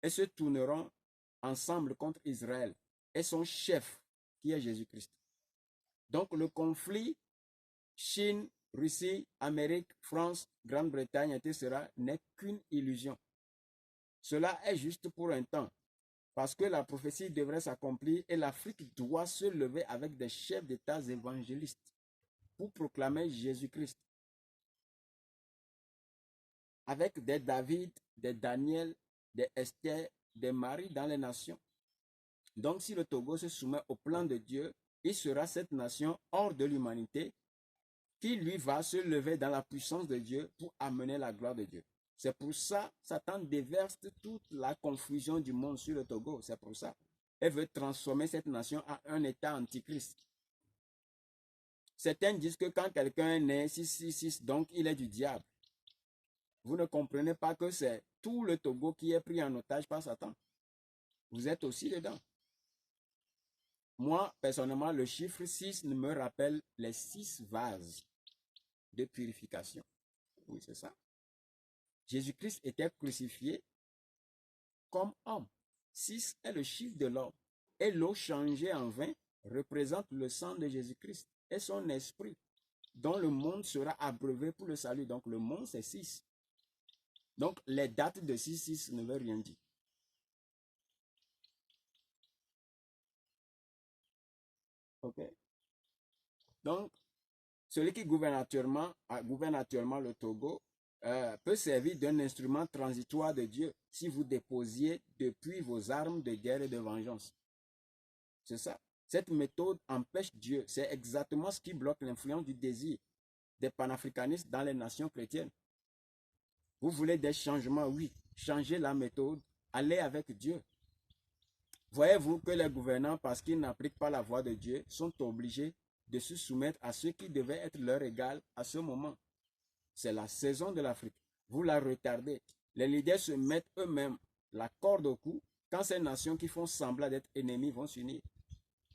et se tourneront ensemble contre Israël et son chef qui est Jésus-Christ. Donc le conflit Chine, Russie, Amérique, France, Grande-Bretagne, etc. n'est qu'une illusion. Cela est juste pour un temps, parce que la prophétie devrait s'accomplir et l'Afrique doit se lever avec des chefs d'État évangélistes pour proclamer Jésus-Christ. Avec des David, des Daniel, des Esther, des Marie dans les nations. Donc si le Togo se soumet au plan de Dieu, il sera cette nation hors de l'humanité qui lui va se lever dans la puissance de Dieu pour amener la gloire de Dieu. C'est pour ça Satan déverse toute la confusion du monde sur le Togo. C'est pour ça. Elle veut transformer cette nation en un État antichrist. Certains disent que quand quelqu'un est né 666, donc il est du diable. Vous ne comprenez pas que c'est tout le Togo qui est pris en otage par Satan. Vous êtes aussi dedans. Moi, personnellement, le chiffre 6 me rappelle les 6 vases de purification. Oui, c'est ça. Jésus-Christ était crucifié comme homme. 6 est le chiffre de l'homme. Et l'eau changée en vin représente le sang de Jésus-Christ et son esprit, dont le monde sera abreuvé pour le salut. Donc le monde, c'est 6. Donc les dates de 6 ne veulent rien dire. Ok. Donc, celui qui gouverne actuellement le Togo peut servir d'un instrument transitoire de Dieu si vous déposiez depuis vos armes de guerre et de vengeance. C'est ça. Cette méthode empêche Dieu. C'est exactement ce qui bloque l'influence du désir des panafricanistes dans les nations chrétiennes. Vous voulez des changements? Oui. Changez la méthode. Allez avec Dieu. Voyez-vous que les gouvernants, parce qu'ils n'appliquent pas la voie de Dieu, sont obligés de se soumettre à ceux qui devaient être leur égal à ce moment. C'est la saison de l'Afrique. Vous la retardez. Les leaders se mettent eux-mêmes la corde au cou quand ces nations qui font semblant d'être ennemies vont s'unir.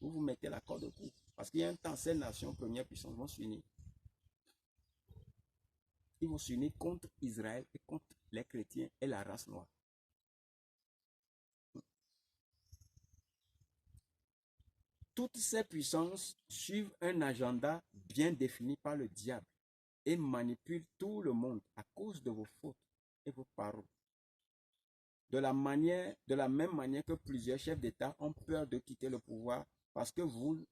Vous vous mettez la corde au cou. Parce qu'il y a un temps, ces nations premières puissances vont s'unir. Ils vont s'unir contre Israël et contre les chrétiens et la race noire. Toutes ces puissances suivent un agenda bien défini par le diable et manipulent tout le monde à cause de vos fautes et vos paroles. De la même manière que plusieurs chefs d'État ont peur de quitter le pouvoir parce que vous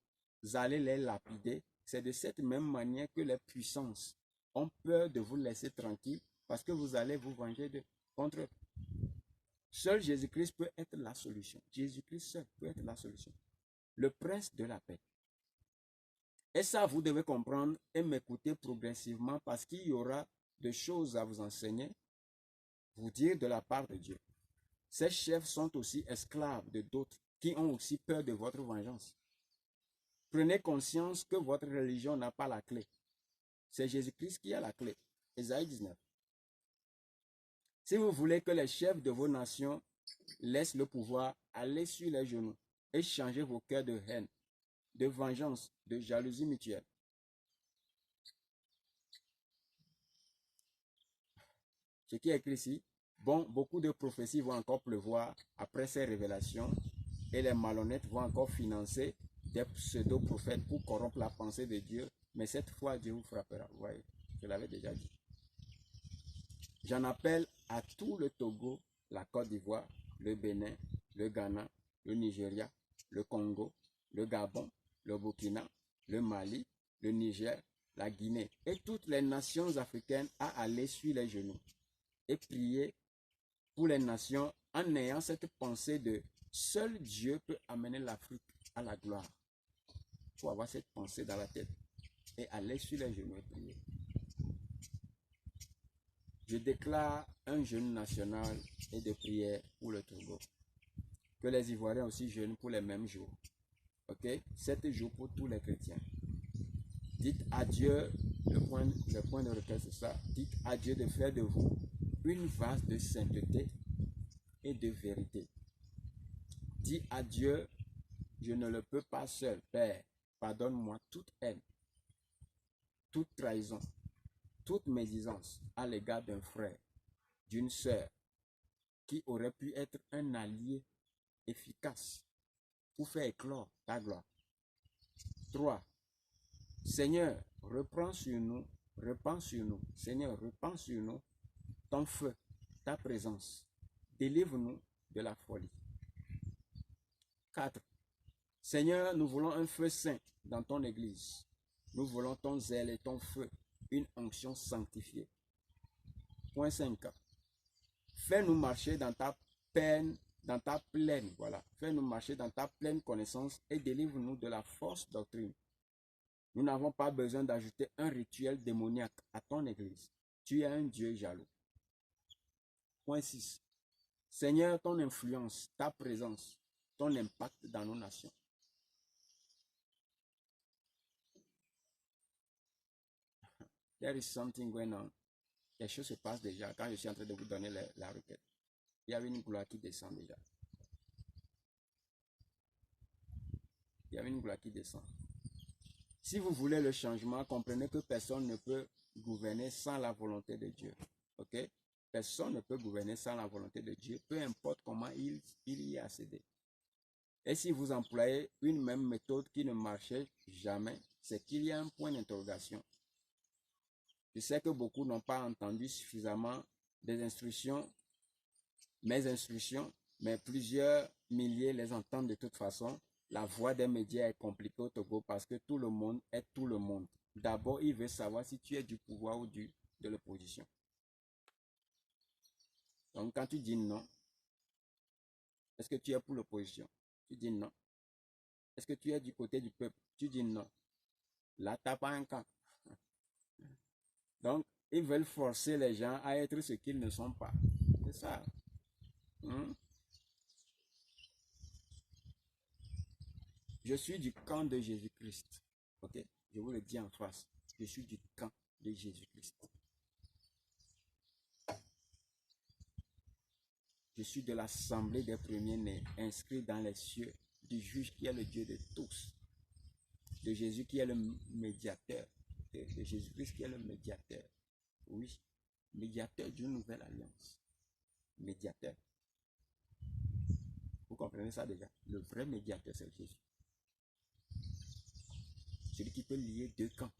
allez les lapider, c'est de cette même manière que les puissances ont peur de vous laisser tranquille parce que vous allez vous venger contre eux. Seul Jésus-Christ peut être la solution. Jésus-Christ seul peut être la solution. Le prince de la paix. Et ça, vous devez comprendre et m'écouter progressivement parce qu'il y aura des choses à vous enseigner, vous dire de la part de Dieu. Ces chefs sont aussi esclaves de d'autres qui ont aussi peur de votre vengeance. Prenez conscience que votre religion n'a pas la clé. C'est Jésus-Christ qui a la clé. Ésaïe 19. Si vous voulez que les chefs de vos nations laissent le pouvoir, allez sur les genoux et changez vos cœurs de haine, de vengeance, de jalousie mutuelle. Ce qui est écrit ici, bon, beaucoup de prophéties vont encore pleuvoir après ces révélations et les malhonnêtes vont encore financer des pseudo-prophètes pour corrompre la pensée de Dieu, mais cette fois, Dieu vous frappera. Vous voyez, je l'avais déjà dit. J'en appelle à tout le Togo, la Côte d'Ivoire, le Bénin, le Ghana, le Nigeria, le Congo, le Gabon, le Burkina, le Mali, le Niger, la Guinée et toutes les nations africaines à aller sur les genoux et prier pour les nations en ayant cette pensée de seul Dieu peut amener l'Afrique à la gloire. Il faut avoir cette pensée dans la tête et aller sur les genoux et prier. Je déclare un jeûne national et de prière pour le Togo. Que les Ivoiriens aussi jeûnent pour les mêmes jours. Ok? 7 jours pour tous les chrétiens. Dites à Dieu, le point de requête c'est ça. Dites à Dieu de faire de vous une vase de sainteté et de vérité. Dis à Dieu, je ne le peux pas seul. Père, pardonne-moi toute haine, toute trahison, toute médisance à l'égard d'un frère, d'une sœur, qui aurait pu être un allié efficace pour faire éclore ta gloire. 3. Seigneur, répands sur nous, Seigneur, répands sur nous ton feu, ta présence. Délivre-nous de la folie. 4. Seigneur, nous voulons un feu saint dans ton église. Nous voulons ton zèle et ton feu, une onction sanctifiée. Point 5. Fais-nous marcher dans ta peine, Fais-nous marcher dans ta pleine connaissance et délivre-nous de la fausse doctrine. Nous n'avons pas besoin d'ajouter un rituel démoniaque à ton église. Tu es un Dieu jaloux. Point 6. Seigneur, ton influence, ta présence, ton impact dans nos nations. There is something going on. Quelque chose se passe déjà quand je suis en train de vous donner la requête. Il y avait une gloire qui descend déjà. Il y avait une gloire qui descend. Si vous voulez le changement, comprenez que personne ne peut gouverner sans la volonté de Dieu. Ok? Personne ne peut gouverner sans la volonté de Dieu, peu importe comment il y a accédé. Et si vous employez une même méthode qui ne marchait jamais, c'est qu'il y a un point d'interrogation. Je sais que beaucoup n'ont pas entendu suffisamment mes instructions, mais plusieurs milliers les entendent de toute façon. La voix des médias est compliquée au Togo parce que tout le monde est tout le monde. D'abord, il veut savoir si tu es du pouvoir ou de l'opposition. Donc, quand tu dis non, est-ce que tu es pour l'opposition? Tu dis non. Est-ce que tu es du côté du peuple? Tu dis non. Là, tu n'as pas un camp. Donc, ils veulent forcer les gens à être ce qu'ils ne sont pas. C'est ça. Je suis du camp de Jésus-Christ. Ok? Je vous le dis en face. Je suis du camp de Jésus-Christ. Je suis de l'assemblée des premiers-nés, inscrit dans les cieux, du juge qui est le Dieu de tous, de Jésus qui est le médiateur, de Jésus-Christ qui est le médiateur. Oui, médiateur d'une nouvelle alliance. Médiateur. Vous comprenez ça déjà? Le vrai médiateur, c'est Jésus. Celui qui peut lier deux camps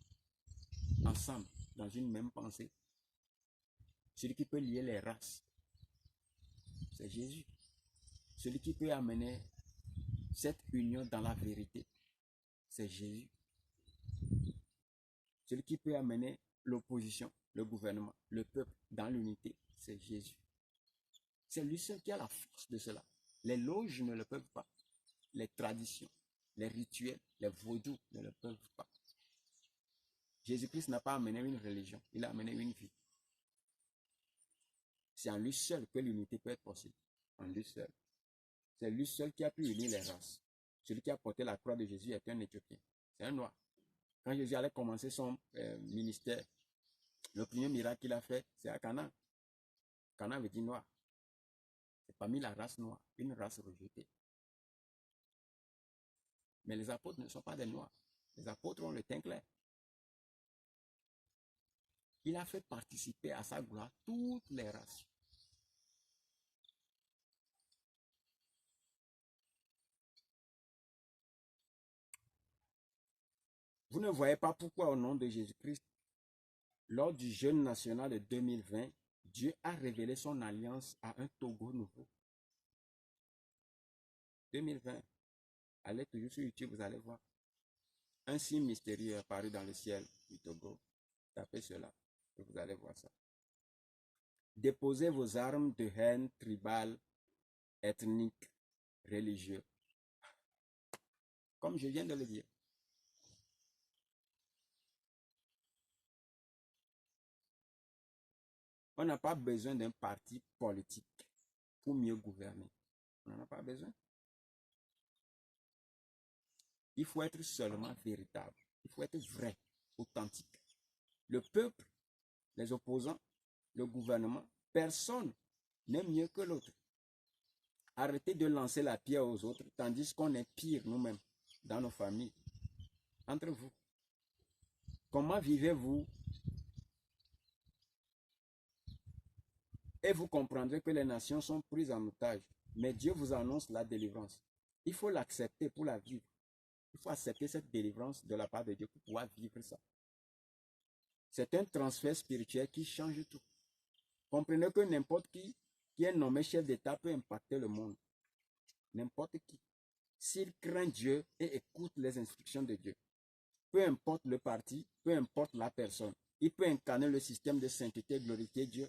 ensemble, dans une même pensée. Celui qui peut lier les races, c'est Jésus. Celui qui peut amener cette union dans la vérité, c'est Jésus. Celui qui peut amener l'opposition, le gouvernement, le peuple dans l'unité, c'est Jésus. C'est lui seul qui a la force de cela. Les loges ne le peuvent pas. Les traditions, les rituels, les vaudous ne le peuvent pas. Jésus-Christ n'a pas amené une religion, il a amené une vie. C'est en lui seul que l'unité peut être possible. En lui seul. C'est lui seul qui a pu unir les races. Celui qui a porté la croix de Jésus est un Éthiopien. C'est un noir. Quand Jésus allait commencer son ministère, le premier miracle qu'il a fait, c'est à Cana. Cana veut dire noir. C'est parmi la race noire, une race rejetée. Mais les apôtres ne sont pas des noirs. Les apôtres ont le teint clair. Il a fait participer à sa gloire toutes les races. Vous ne voyez pas pourquoi au nom de Jésus-Christ, lors du jeûne national de 2020, Dieu a révélé son alliance à un Togo nouveau. 2020. Allez toujours sur YouTube, vous allez voir. Un signe mystérieux apparu dans le ciel du Togo. Tapez cela et vous allez voir ça. Déposez vos armes de haine tribale, ethnique, religieuse. Comme je viens de le dire. On n'a pas besoin d'un parti politique pour mieux gouverner. On n'en a pas besoin. Il faut être seulement véritable. Il faut être vrai, authentique. Le peuple, les opposants, le gouvernement, personne n'est mieux que l'autre. Arrêtez de lancer la pierre aux autres, tandis qu'on est pire nous-mêmes, dans nos familles, entre vous. Comment vivez-vous? Et vous comprendrez que les nations sont prises en otage. Mais Dieu vous annonce la délivrance. Il faut l'accepter pour la vivre. Il faut accepter cette délivrance de la part de Dieu pour pouvoir vivre ça. C'est un transfert spirituel qui change tout. Comprenez que n'importe qui est nommé chef d'État peut impacter le monde. N'importe qui. S'il craint Dieu et écoute les instructions de Dieu. Peu importe le parti, peu importe la personne. Il peut incarner le système de sainteté et glorifier Dieu.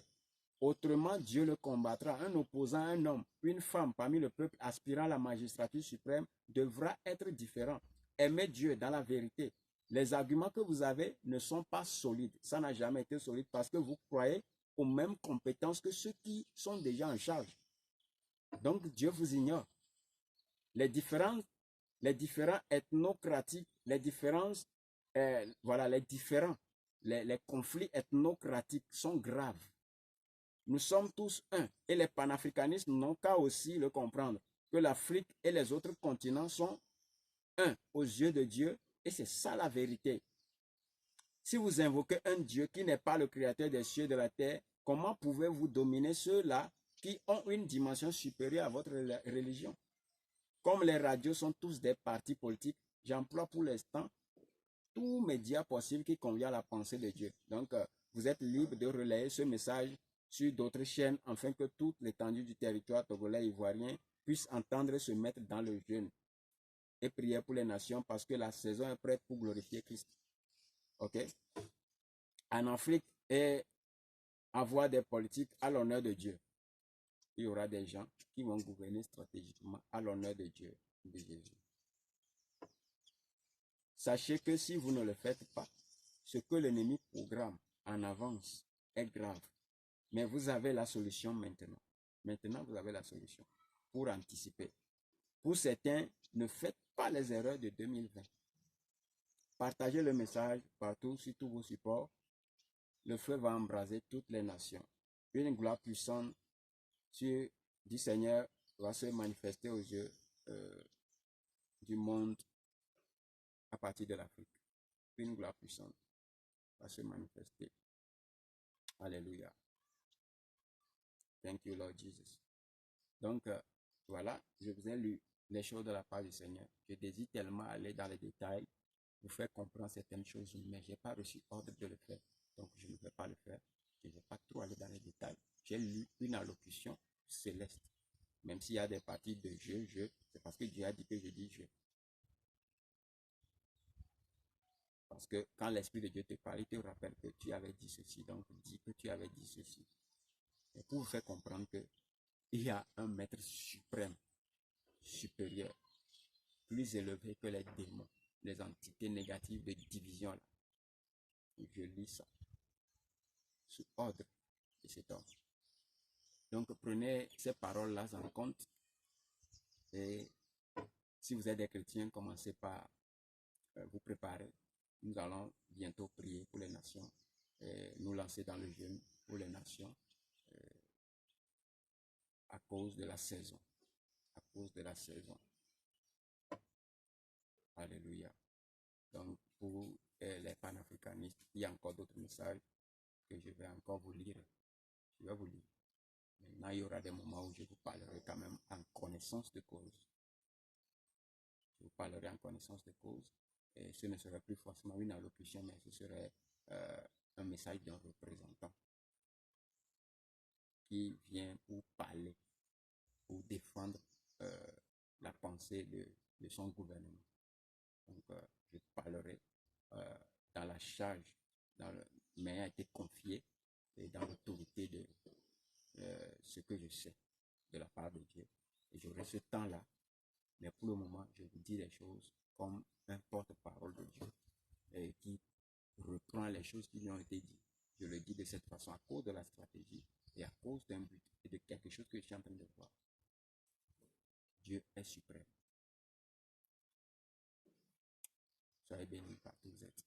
Autrement, Dieu le combattra. Un opposant, un homme, une femme parmi le peuple aspirant à la magistrature suprême devra être différent. Aimez Dieu dans la vérité. Les arguments que vous avez ne sont pas solides. Ça n'a jamais été solide parce que vous croyez aux mêmes compétences que ceux qui sont déjà en charge. Donc, Dieu vous ignore. Les différents ethnocratiques, les différences, les conflits ethnocratiques sont graves. Nous sommes tous un et les panafricanistes n'ont qu'à aussi le comprendre, que l'Afrique et les autres continents sont un aux yeux de Dieu et c'est ça la vérité. Si vous invoquez un Dieu qui n'est pas le créateur des cieux et de la terre, comment pouvez-vous dominer ceux-là qui ont une dimension supérieure à votre religion? Comme les radios sont tous des partis politiques, j'emploie pour l'instant tous médias possibles qui conviennent à la pensée de Dieu. Donc, vous êtes libre de relayer ce message sur d'autres chaînes afin que toute l'étendue du territoire togolais ivoirien puisse entendre et se mettre dans le jeûne et prier pour les nations parce que la saison est prête pour glorifier Christ. Ok? En Afrique et avoir des politiques à l'honneur de Dieu. Il y aura des gens qui vont gouverner stratégiquement à l'honneur de Dieu, de Jésus. Sachez que si vous ne le faites pas, ce que l'ennemi programme en avance est grave. Mais vous avez la solution maintenant. Maintenant, vous avez la solution pour anticiper. Pour certains, ne faites pas les erreurs de 2020. Partagez le message partout sur tous vos supports. Le feu va embraser toutes les nations. Une gloire puissante du Seigneur va se manifester aux yeux du monde à partir de l'Afrique. Une gloire puissante va se manifester. Alléluia. Thank you, Lord Jesus. Donc, voilà, je vous ai lu les choses de la part du Seigneur. Je désire tellement aller dans les détails, vous faire comprendre certaines choses, mais je n'ai pas reçu ordre de le faire. Donc, je ne vais pas le faire. Je ne vais pas trop aller dans les détails. J'ai lu une allocution céleste. Même s'il y a des parties de je, c'est parce que Dieu a dit que je dis je. Parce que quand l'Esprit de Dieu te parle, il te rappelle que tu avais dit ceci. Donc, dis que tu avais dit ceci. Et pour vous faire comprendre qu'il y a un maître suprême, supérieur, plus élevé que les démons, les entités négatives de division là. Et je lis ça sous ordre de cet homme. Donc prenez ces paroles-là en compte. Et si vous êtes des chrétiens, commencez par vous préparer. Nous allons bientôt prier pour les nations, et nous lancer dans le jeûne pour les nations à cause de la saison. À cause de la saison. Alléluia. Donc pour les panafricanistes, il y a encore d'autres messages que je vais encore vous lire. Je vais vous lire. Maintenant, il y aura des moments où je vous parlerai quand même en connaissance de cause. Je vous parlerai en connaissance de cause. Et ce ne serait plus forcément une allocution, mais ce serait un message d'un représentant qui vient pour parler, pour défendre la pensée de son gouvernement. Donc, je parlerai dans la charge, m'ayant été confié et dans l'autorité de ce que je sais de la part de Dieu. Et j'aurai ce temps-là. Mais pour le moment, je vous dis les choses comme un porte-parole de Dieu et qui reprend les choses qui lui ont été dites. Je le dis de cette façon à cause de la stratégie et à cause d'un but et de quelque chose que je suis en train de voir. Dieu est suprême. Soyez bénis par tous vous êtes.